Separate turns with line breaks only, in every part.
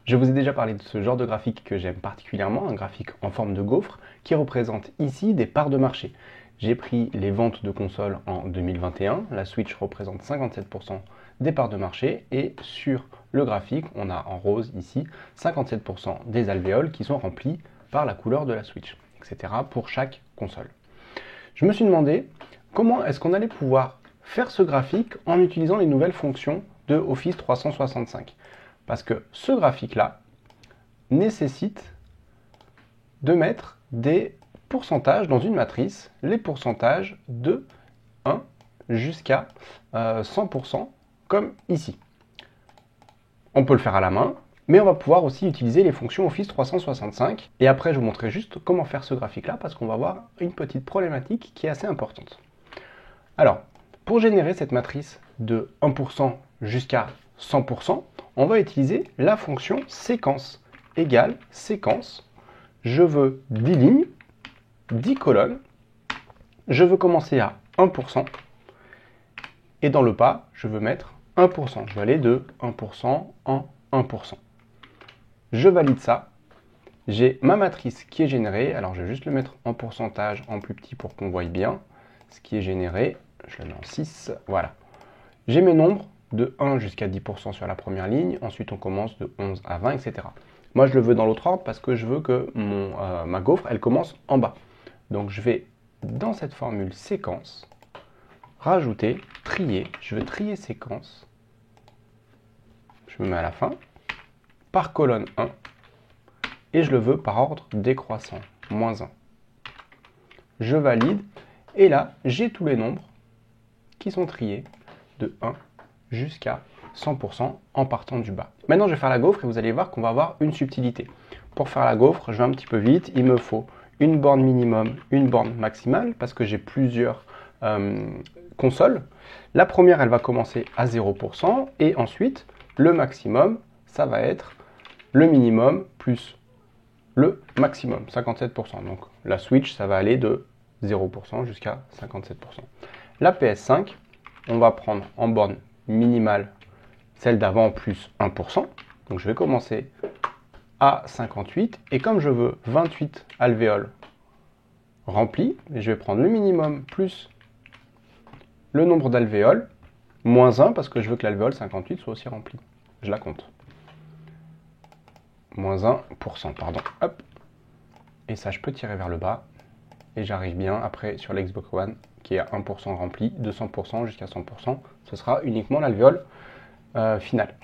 Je vous ai déjà parlé de ce genre de graphique que j'aime particulièrement, un graphique en forme de gaufre qui représente ici des parts de marché. J'ai pris les ventes de consoles en 2021, la Switch représente 57% des parts de marché et sur le graphique, on a en rose ici 57% des alvéoles qui sont remplis par la couleur de la Switch, etc. pour chaque console. Je me suis demandé comment est-ce qu'on allait pouvoir faire ce graphique en utilisant les nouvelles fonctions de Office 365. Parce que ce graphique-là nécessite de mettre des pourcentages dans une matrice, les pourcentages de 1 jusqu'à 100%, comme ici. On peut le faire à la main, mais on va pouvoir aussi utiliser les fonctions Office 365. Et après, je vous montrerai juste comment faire ce graphique-là, parce qu'on va voir une petite problématique qui est assez importante. Alors, pour générer cette matrice de 1% jusqu'à 100%, on va utiliser la fonction séquence égale séquence. Je veux 10 lignes, 10 colonnes. Je veux commencer à 1%. Et dans le pas, je veux mettre 1%. Je vais aller de 1% en 1%. Je valide ça. J'ai ma matrice qui est générée. Alors, je vais juste le mettre en pourcentage, en plus petit pour qu'on voie bien ce qui est généré. Je le mets en 6. Voilà. J'ai mes nombres de 1 jusqu'à 10% sur la première ligne. Ensuite, on commence de 11 à 20, etc. Moi, je le veux dans l'autre ordre parce que je veux que ma gaufre, elle commence en bas. Donc, je vais, dans cette formule séquence, rajouter, trier. Je veux trier séquence. Je me mets à la fin. Par colonne 1. Et je le veux par ordre décroissant, moins 1. Je valide. Et là, j'ai tous les nombres qui sont triés de 1 jusqu'à 100% en partant du bas. Maintenant, je vais faire la gaufre et vous allez voir qu'on va avoir une subtilité. Pour faire la gaufre, je vais un petit peu vite. Il me faut une borne minimum, une borne maximale parce que j'ai plusieurs consoles. La première, elle va commencer à 0% et ensuite, le maximum, ça va être le minimum plus le maximum, 57%. Donc, la Switch, ça va aller de 0% jusqu'à 57%. La PS5, on va prendre en borne minimale celle d'avant plus 1%. Donc je vais commencer à 58. Et comme je veux 28 alvéoles remplis, je vais prendre le minimum plus le nombre d'alvéoles, moins 1 parce que je veux que l'alvéole 58 soit aussi remplie. Je la compte. Moins 1%, pardon. Hop. Et ça, je peux tirer vers le bas. Et j'arrive bien après sur l'Xbox One qui est à 1% rempli, de 100% jusqu'à 100%. Ce sera uniquement l'alvéole finale.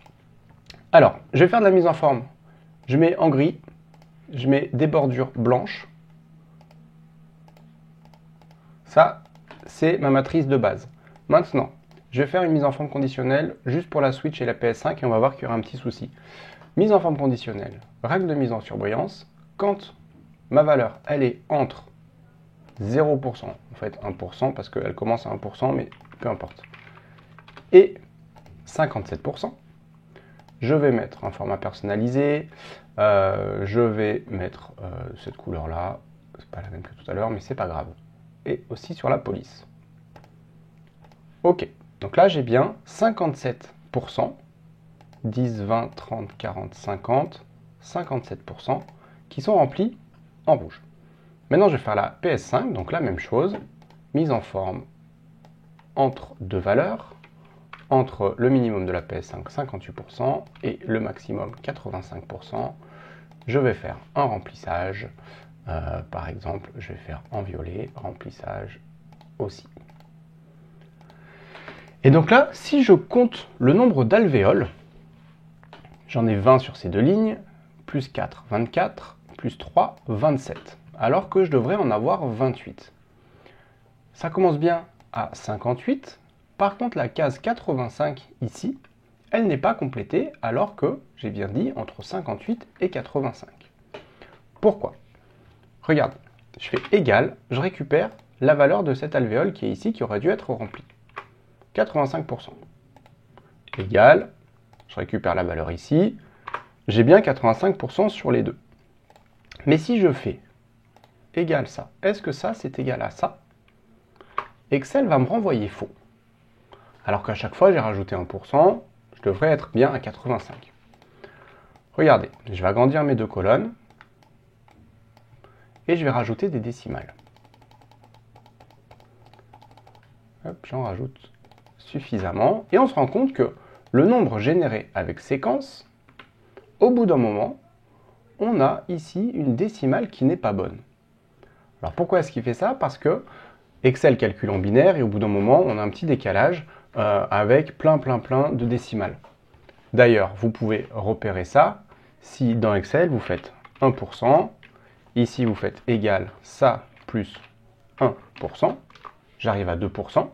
Alors, je vais faire de la mise en forme. Je mets en gris, je mets des bordures blanches. Ça, c'est ma matrice de base. Maintenant, je vais faire une mise en forme conditionnelle juste pour la Switch et la PS5 et on va voir qu'il y aura un petit souci. Mise en forme conditionnelle, règle de mise en surbrillance. Quand ma valeur, elle est entre 0%, en fait 1% parce qu'elle commence à 1%, mais peu importe, et 57%, je vais mettre un format personnalisé, je vais mettre cette couleur-là, c'est pas la même que tout à l'heure, mais c'est pas grave, et aussi sur la police. Ok, donc là j'ai bien 57%, 10, 20, 30, 40, 50, 57% qui sont remplis en rouge. Maintenant, je vais faire la PS5, donc la même chose, mise en forme entre deux valeurs, entre le minimum de la PS5, 58%, et le maximum, 85%. Je vais faire un remplissage, par exemple, je vais faire en violet, remplissage aussi. Et donc là, si je compte le nombre d'alvéoles, j'en ai 20 sur ces deux lignes, plus 4, 24, plus 3, 27. Alors que je devrais en avoir 28. Ça commence bien à 58. Par contre, la case 85 ici, elle n'est pas complétée alors que j'ai bien dit entre 58 et 85. Pourquoi? Regarde, je fais égal, je récupère la valeur de cette alvéole qui est ici, qui aurait dû être remplie. 85%. Égal, je récupère la valeur ici, j'ai bien 85% sur les deux. Mais si je fais égal ça, est-ce que ça c'est égal à ça? Excel va me renvoyer faux. Alors qu'à chaque fois j'ai rajouté 1%, je devrais être bien à 85. Regardez, je vais agrandir mes deux colonnes et je vais rajouter des décimales. Hop, j'en rajoute suffisamment et on se rend compte que le nombre généré avec séquence, au bout d'un moment, on a ici une décimale qui n'est pas bonne. Alors pourquoi est-ce qu'il fait ça? Parce que Excel calcule en binaire et au bout d'un moment, on a un petit décalage avec plein de décimales. D'ailleurs, vous pouvez repérer ça si dans Excel, vous faites 1%, ici vous faites égal ça plus 1%, j'arrive à 2%,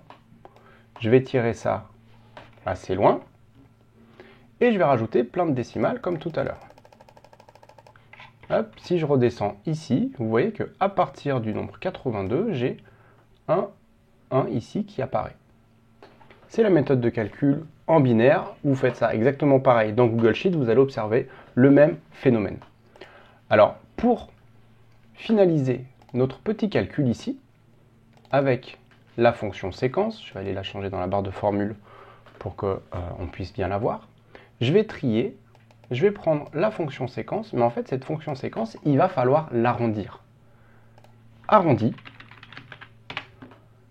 je vais tirer ça assez loin et je vais rajouter plein de décimales comme tout à l'heure. Hop, si je redescends ici, vous voyez qu'à partir du nombre 82, j'ai un 1 ici qui apparaît. C'est la méthode de calcul en binaire. Vous faites ça exactement pareil dans Google Sheet, vous allez observer le même phénomène. Alors, pour finaliser notre petit calcul ici, avec la fonction séquence, je vais aller la changer dans la barre de formule pour qu'on puisse bien la voir, je vais trier. Je vais prendre la fonction séquence, mais en fait, cette fonction séquence, il va falloir l'arrondir. Arrondi,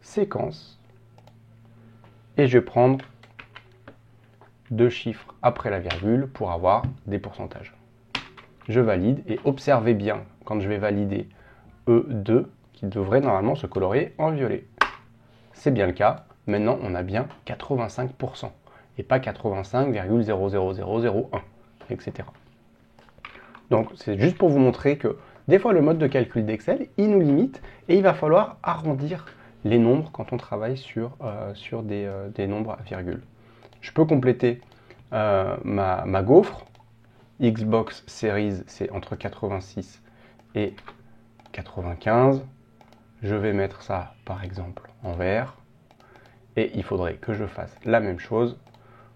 séquence, et je vais prendre deux chiffres après la virgule pour avoir des pourcentages. Je valide, et observez bien, quand je vais valider E2, qui devrait normalement se colorier en violet. C'est bien le cas. Maintenant, on a bien 85%, et pas 85,00001. Etc. Donc c'est juste pour vous montrer que des fois le mode de calcul d'Excel, il nous limite et il va falloir arrondir les nombres quand on travaille sur des nombres à virgule. Je peux compléter ma gaufre. Xbox Series, c'est entre 86 et 95. Je vais mettre ça par exemple en vert. Et il faudrait que je fasse la même chose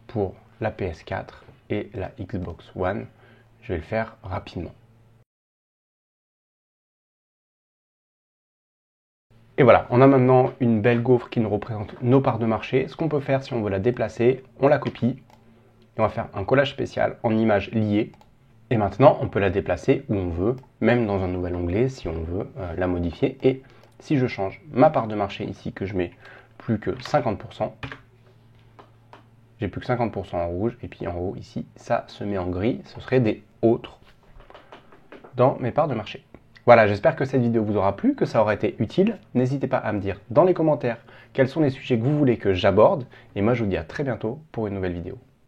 pour la PS4 et la Xbox One. Je vais le faire rapidement. Et voilà, on a maintenant une belle gaufre qui nous représente nos parts de marché. Ce qu'on peut faire si on veut la déplacer, on la copie et on va faire un collage spécial en images liées. Et maintenant, on peut la déplacer où on veut, même dans un nouvel onglet si on veut la modifier. Et si je change ma part de marché ici, que je mets plus que 50%, j'ai plus que 50% en rouge, et puis en haut, ici, ça se met en gris. Ce serait des autres dans mes parts de marché. Voilà, j'espère que cette vidéo vous aura plu, que ça aura été utile. N'hésitez pas à me dire dans les commentaires quels sont les sujets que vous voulez que j'aborde. Et moi, je vous dis à très bientôt pour une nouvelle vidéo.